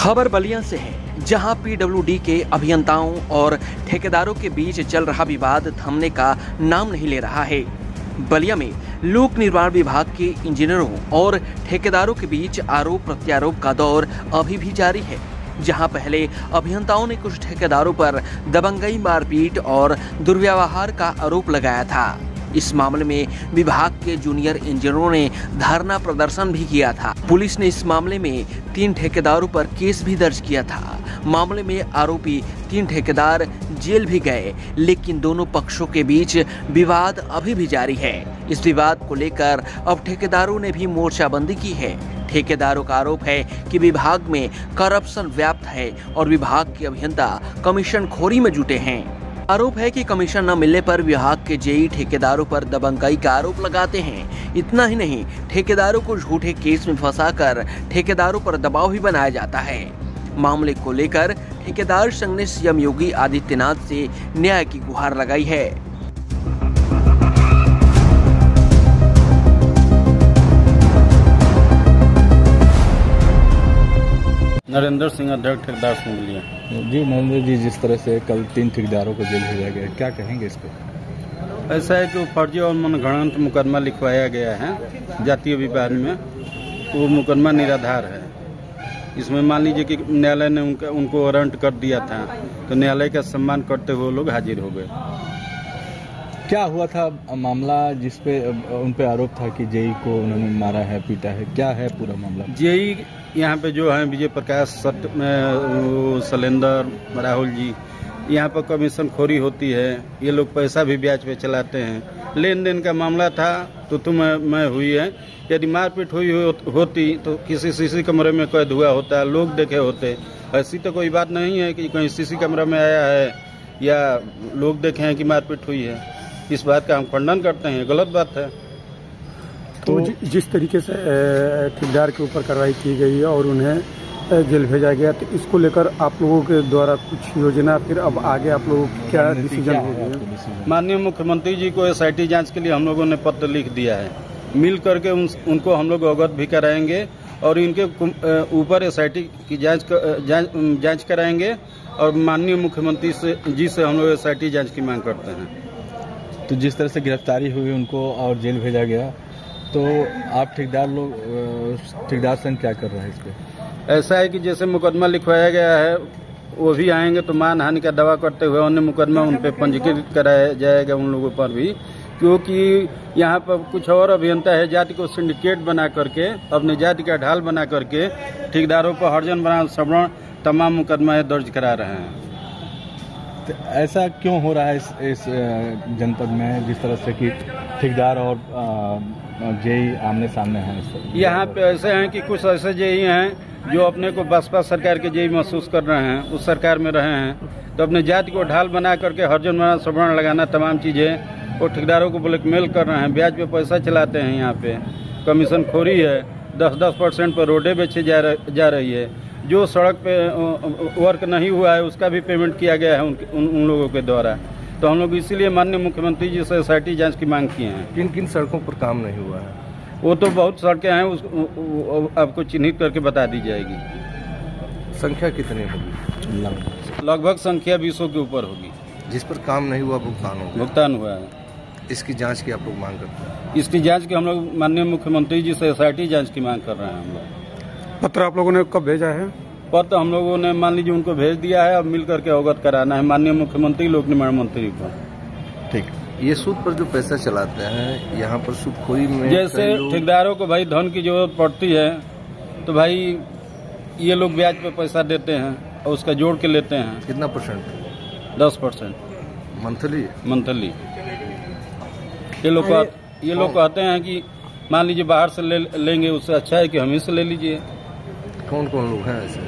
खबर बलिया से है, जहां पीडब्ल्यूडी के अभियंताओं और ठेकेदारों के बीच चल रहा विवाद थमने का नाम नहीं ले रहा है। बलिया में लोक निर्माण विभाग के इंजीनियरों और ठेकेदारों के बीच आरोप प्रत्यारोप का दौर अभी भी जारी है। जहां पहले अभियंताओं ने कुछ ठेकेदारों पर दबंगई, मारपीट और दुर्व्यवहार का आरोप लगाया था। इस मामले में विभाग के जूनियर इंजीनियरों ने धरना प्रदर्शन भी किया था। पुलिस ने इस मामले में 3 ठेकेदारों पर केस भी दर्ज किया था। मामले में आरोपी 3 ठेकेदार जेल भी गए, लेकिन दोनों पक्षों के बीच विवाद अभी भी जारी है। इस विवाद को लेकर अब ठेकेदारों ने भी मोर्चाबंदी की है। ठेकेदारों का आरोप है कि विभाग में करप्शन व्याप्त है और विभाग के अभियंता कमीशन खोरी में जुटे हैं। आरोप है कि कमीशन न मिलने पर विभाग के जेई ठेकेदारों पर दबंगई का आरोप लगाते हैं। इतना ही नहीं, ठेकेदारों को झूठे केस में फंसाकर ठेकेदारों पर दबाव भी बनाया जाता है। मामले को लेकर ठेकेदार संघ ने सीएम योगी आदित्यनाथ से न्याय की गुहार लगाई है। नरेंद्र सिंह, अध्यक्ष ठेकेदार संघ बलिया। जी नरेंद्र जी, जिस तरह से कल 3 ठेकेदारों को जेल भेजा गया, क्या कहेंगे इस पर? ऐसा है कि फर्जी और मनगढ़ंत मुकदमा लिखवाया गया है जातीय विवाद में। वो मुकदमा निराधार है। इसमें मान लीजिए कि न्यायालय ने उनको वारंट कर दिया था, तो न्यायालय का सम्मान करते हुए लोग हाजिर हो गए। क्या हुआ था मामला जिसपे उन पे आरोप था कि जेई को उन्होंने मारा है, पीटा है? क्या है पूरा मामला? जेई यहाँ पे जो है विजय प्रकाश, शैलेंद्र, राहुल जी, यहाँ पर कमीशन खोरी होती है। ये लोग पैसा भी ब्याज पे चलाते हैं। लेन देन का मामला था तो मैं हुई है। यदि मारपीट हुई होती तो किसी सीसी कमरे में कैद हुआ होता, लोग देखे होते। ऐसी तो कोई बात नहीं है कि कहीं सीसी कमरा में आया है या लोग देखे हैं कि मारपीट हुई है। इस बात का हम खंडन करते हैं, गलत बात है। तो जिस तरीके से ठेकेदार के ऊपर कार्रवाई की गई है और उन्हें जेल भेजा गया, तो इसको लेकर आप लोगों के द्वारा कुछ योजना, फिर अब आगे आप लोगों की क्या डिसीजन होगी? माननीय मुख्यमंत्री जी को एसआईटी जांच के लिए हम लोगों ने पत्र लिख दिया है। मिल करके उनको हम लोग अवगत भी कराएंगे और इनके ऊपर एसआईटी की जांच कराएंगे और माननीय मुख्यमंत्री जी से हम लोग एसआईटी जांच की मांग करते हैं। तो जिस तरह से गिरफ्तारी हुई उनको और जेल भेजा गया, तो आप ठेकेदार संघ क्या कर रहा है इस पे? ऐसा है कि जैसे मुकदमा लिखवाया गया है, वो भी आएंगे तो मानहानि का दावा करते हुए अन्य मुकदमा उन पे पंजीकृत कराया जाएगा उन लोगों पर भी, क्योंकि यहाँ पर कुछ और अभियंता है जाति को सिंडिकेट बना करके, अपनी जाति का ढाल बना करके ठेकेदारों पर हर्जन बना श्रवण तमाम मुकदमा दर्ज करा रहे हैं। तो ऐसा क्यों हो रहा है इस जनपद में, जिस तरह से कि ठेकेदार और जेई आमने सामने हैं? यहाँ पे ऐसे हैं कि कुछ ऐसे जेई हैं जो अपने को बसपा सरकार के जेई महसूस कर रहे हैं, उस सरकार में रहे हैं, तो अपने जाति को ढाल बना करके हर्जन बना श्रवण लगाना तमाम चीजें वो ठेकेदारों को ब्लैकमेल कर रहे हैं। ब्याज पे पैसा चलाते हैं। यहाँ पे कमीशन खोरी है। 10% पर रोडें बेची जा रही है। जो सड़क पे वर्क नहीं हुआ है उसका भी पेमेंट किया गया है उन लोगों के द्वारा। तो हम लोग इसीलिए माननीय मुख्यमंत्री जी से एसआईटी जांच की मांग किए हैं। किन किन सड़कों पर काम नहीं हुआ है? वो तो बहुत सड़कें हैं, उसको आपको चिन्हित करके बता दी जाएगी। संख्या कितनी होगी? लगभग संख्या 200 के ऊपर होगी। जिस पर काम नहीं हुआ भुगतान हुआ है। इसकी जांच की आप लोग मांग करते हैं? इसकी जांच की हम लोग माननीय मुख्यमंत्री जी से एसआईटी जांच की मांग कर रहे हैं। हम लोग पत्र आप लोगों ने कब भेजा है? पत्र हम लोगों ने मान लीजिए उनको भेज दिया है। अब मिल करके अवगत कराना है माननीय मुख्यमंत्री, लोक निर्माण मंत्री को। ठीक। ये सूद पर जो पैसा चलाते हैं, यहाँ पर सूदखोरी में जैसे ठेकेदारों को भाई धन की जरूरत पड़ती है तो भाई ये लोग ब्याज पे पैसा देते हैं और उसका जोड़ के लेते हैं। कितना परसेंट? 10% मंथली। ये लोग कहते हैं कि मान लीजिए बाहर से लेंगे, उससे अच्छा है कि हम ही से ले लीजिए। कौन कौन लोग हैं ऐसे?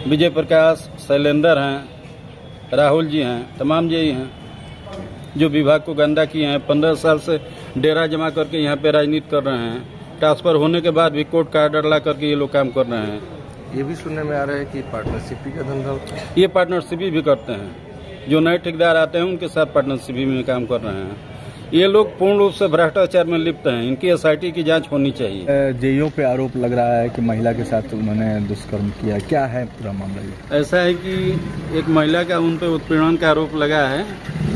विजय प्रकाश, शैलेंद्र हैं, राहुल जी हैं, तमाम जेई हैं जो विभाग को गंदा किए हैं। 15 साल से डेरा जमा करके यहाँ पे राजनीति कर रहे हैं। ट्रांसफर होने के बाद भी कोर्ट का आर्डर ला करके ये लोग काम कर रहे हैं। ये भी सुनने में आ रहा है कि पार्टनरशिप का धंधा। ये पार्टनरशिप भी करते हैं। जो नए ठेकेदार आते हैं उनके साथ पार्टनरशिप में काम कर रहे हैं। ये लोग पूर्ण रूप से भ्रष्टाचार में लिप्त हैं। इनकी एसआईटी की जांच होनी चाहिए। जेईओ पे आरोप लग रहा है कि महिला के साथ उन्होंने दुष्कर्म किया, क्या है पूरा मामला ये? ऐसा है कि एक महिला का उन पर उत्पीड़न का आरोप लगा है,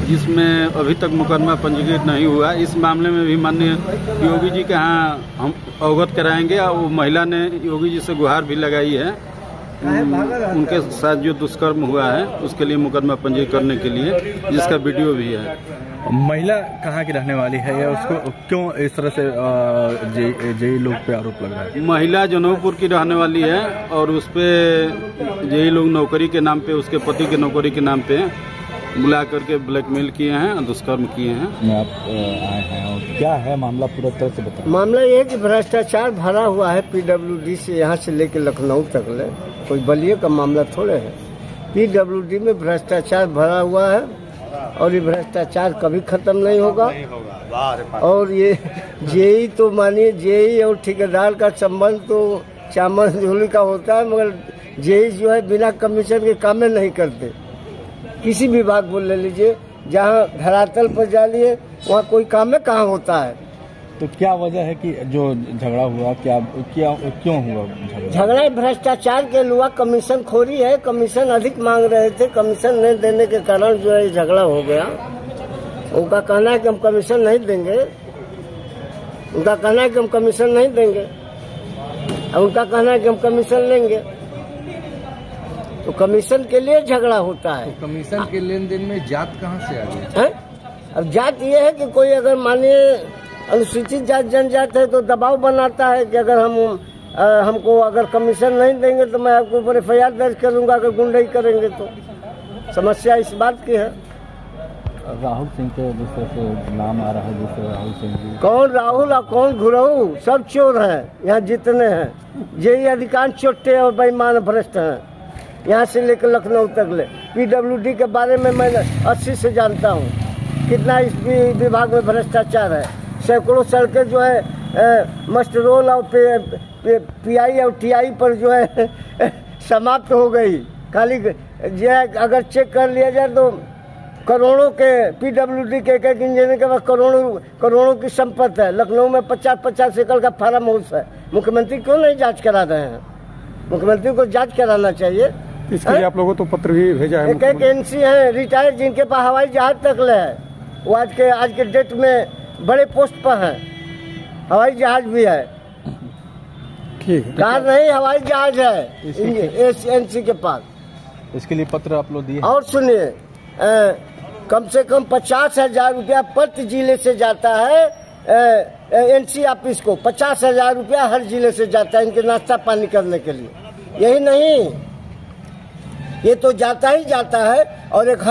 जिसमें अभी तक मुकदमा पंजीकृत नहीं हुआ। इस मामले में भी माननीय योगी जी के यहाँ हम अवगत कराएंगे और वो महिला ने योगी जी से गुहार भी लगाई है उनके साथ जो दुष्कर्म हुआ है उसके लिए मुकदमा पंजीकृत करने के लिए, जिसका वीडियो भी है। महिला कहाँ की रहने वाली है या उसको क्यों इस तरह से जेई लोग पे आरोप लग रहा है? महिला जौनपुर की रहने वाली है और उस पे जेई लोग नौकरी के नाम पे, उसके पति के नौकरी के नाम पे बुला करके ब्लैकमेल किए हैं और दुष्कर्म किए हैं। आप आए हैं और क्या है मामला, पूरा तरह से बताएं। मामला ये है कि भ्रष्टाचार भरा हुआ है पीडब्ल्यूडी से यहाँ से लेकर लखनऊ तक ले। कोई बलिए का मामला थोड़े है। पीडब्ल्यूडी में भ्रष्टाचार भरा हुआ है और ये भ्रष्टाचार कभी खत्म नहीं होगा। और ये जेई तो मानिए, जेई और ठेकेदार का संबंध तो चामन झोली का होता है, मगर जेई जो है बिना कमीशन के काम में नहीं करते। किसी विभाग बोल ले लीजिए, जहाँ धरातल पर जाइए वहाँ कोई काम में कहाँ होता है। तो क्या वजह है कि जो झगड़ा हुआ, क्यों हुआ झगड़ा? भ्रष्टाचार के अलावा कमीशन खोरी है। कमीशन अधिक मांग रहे थे, कमीशन नहीं देने के कारण जो है झगड़ा हो गया। उनका कहना है कि हम कमीशन नहीं देंगे, उनका कहना है कि हम कमीशन नहीं देंगे, और उनका कहना है कि हम कमीशन लेंगे। तो कमीशन के लिए झगड़ा होता है। तो कमीशन के लेन देन में जात कहाँ से आ गई? अब जात ये है कि कोई अगर मानिए अनुसूचित जात जनजात है तो दबाव बनाता है कि अगर हमको अगर कमीशन नहीं देंगे तो मैं आपके ऊपर FIR दर्ज करूंगा, अगर गुंडई करेंगे तो। समस्या इस बात की है। राहुल सिंह के जिस तरह से नाम आ रहा है, जिस राहुल सिंह जी, कौन राहुल और कौन घुराऊ, सब चोर हैं यहाँ जितने हैं। जेई अधिकांश चोटे और बेईमान भ्रष्ट हैं, यहाँ से लेकर लखनऊ तक ले। पीडब्ल्यूडी के बारे में मैं 80 से जानता हूँ, कितना इस विभाग में भ्रष्टाचार है। सैकड़ों सड़कें जो है मस्ट रोल और PI और TI पर जो है समाप्त हो गई। खाली अगर चेक कर लिया जाए तो करोड़ों के पीडब्ल्यूडी के एक इंजीनियर के पास करोड़ों की संपत्ति है। लखनऊ में 50-50 एकड़ का फार्म हाउस है। मुख्यमंत्री क्यों नहीं जांच करा रहे हैं? मुख्यमंत्री को जांच कराना चाहिए। इसके लिए आप लोगों को पत्र भी भेजा है। एक NC है रिटायर्ड, जिनके पास हवाई जहाज तक ले है, वो आज के डेट में बड़े पोस्ट पर हैं। हवाई जहाज भी है, ठीक है। कार नहीं, हवाई जहाज है NC के पास। इसके लिए पत्र आप लोग दिए? और सुनिए, कम से कम 50,000 रुपया प्रति जिले से जाता है NC ऑफिस को। 50,000 रुपया हर जिले से जाता है इनके नाश्ता पानी करने के लिए। यही नहीं, ये तो जाता ही जाता है। और एक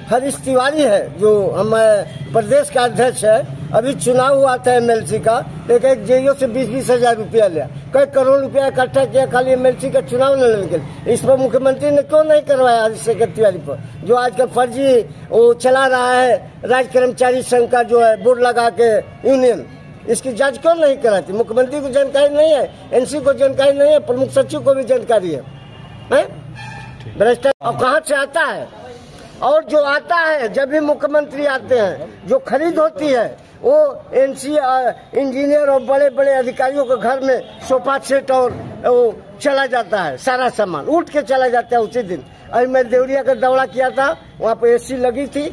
हरीश तिवारी है जो हमारे प्रदेश का अध्यक्ष है, अभी चुनाव हुआ था MLC का, एक जेईओ से 20-20 हजार रुपया लिया, कई करोड़ रुपया इकट्ठा किया खाली MLC का चुनाव लड़ने के लिए। इस पर मुख्यमंत्री ने क्यों नहीं करवाया हरीश तिवारी पर, जो आज का फर्जी वो चला रहा है राज्य कर्मचारी संघ का जो है बोर्ड लगा के यूनियन, इसकी जांच क्यों नहीं कराती? मुख्यमंत्री को जानकारी नहीं है, NC को जानकारी नहीं है, प्रमुख सचिव को भी जानकारी है। भ्रष्टाचार और कहाँ से आता है? और जो आता है, जब भी मुख्यमंत्री आते हैं, जो खरीद होती है वो NC इंजीनियर और बड़े बड़े अधिकारियों के घर में सोफा सेट और वो चला जाता है, सारा सामान उठ के चला जाता है उसी दिन। अभी मैं देवरिया का दौरा किया था, वहाँ पे AC लगी थी,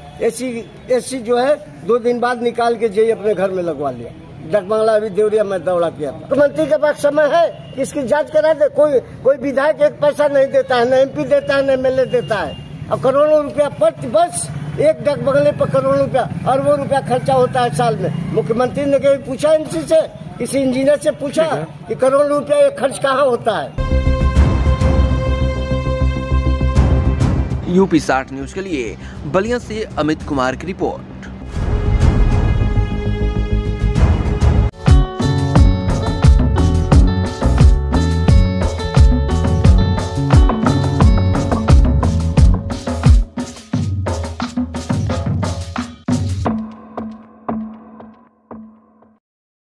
AC जो है 2 दिन बाद निकाल के जेई अपने घर में लगवा लिया। डकबंगला अभी देवरिया में दौरा किया। मुख्यमंत्री के पास समय है कि इसकी जांच करा दे। कोई विधायक एक पैसा नहीं देता है, न MP देता है, न MLA देता है। और करोड़ों रुपया प्रति वर्ष एक डकबंगले पर करोड़ों रुपया, अरबों रुपया खर्चा होता है साल में। मुख्यमंत्री ने कभी पूछा NC से, किसी इंजीनियर से पूछा कि करोड़ों रुपया ये खर्च कहाँ होता है? UP 60 न्यूज के लिए बलिया से अमित कुमार की रिपोर्ट।